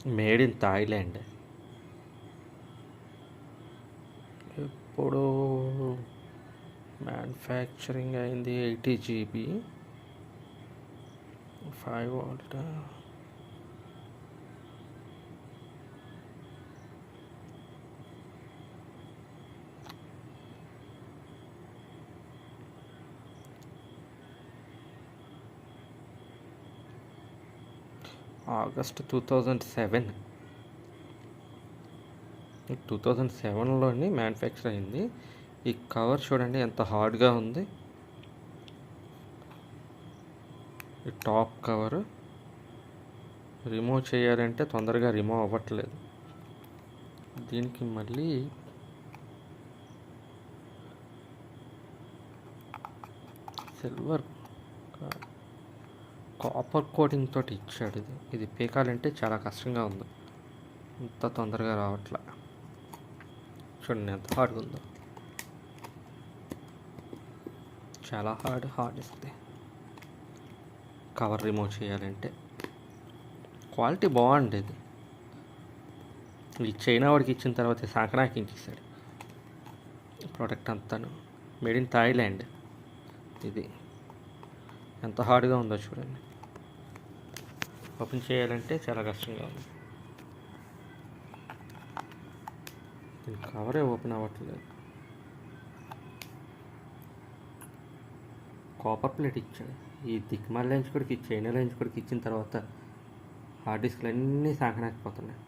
Made in Thailand. ఇప్పుడు manufacturing అయింది 80 GB, 5 volt. August 2007లోని manufacture అయింది. ఈ కవర్ చూడండి ఎంత హార్డ్గా ఉంది. ఈ టాప్ కవర్ రిమూవ్ చేయాలంటే తొందరగా రిమూవ్ అవ్వట్లేదు. దీనికి మళ్ళీ సిల్వర్ కాపర్ కోటింగ్ తోటి ఇచ్చాడు. ఇది పీకాలంటే చాలా కష్టంగా ఉంది, ఇంత తొందరగా రావట్లే. చూడండి ఎంత హార్డ్గా ఉందో, చాలా హార్డ్ ఇస్తుంది కవర్ రిమూవ్ చేయాలంటే. క్వాలిటీ బాగుండేది. ఈ చైనా వాడికి ఇచ్చిన తర్వాత సంక్రాంతికి ఇచ్చేసాడు ప్రోడక్ట్ అంతాను. Made in Thailand. ఇది ఎంత హార్డ్గా ఉందో చూడండి. ఓపెన్ చేయాలంటే చాలా కష్టంగా ఉంది. దీని కవరే ఓపెన్ అవ్వట్లేదు. కాపర్ ప్లేట్ ఇచ్చాడు. ఈ దిక్మాల లెన్స్ కొడుకు, ఈ చైనా లెన్స్ కొడుకు ఇచ్చిన తర్వాత హార్డ్ డిస్క్లు అన్నీ సాకనాకపోతున్నాయి.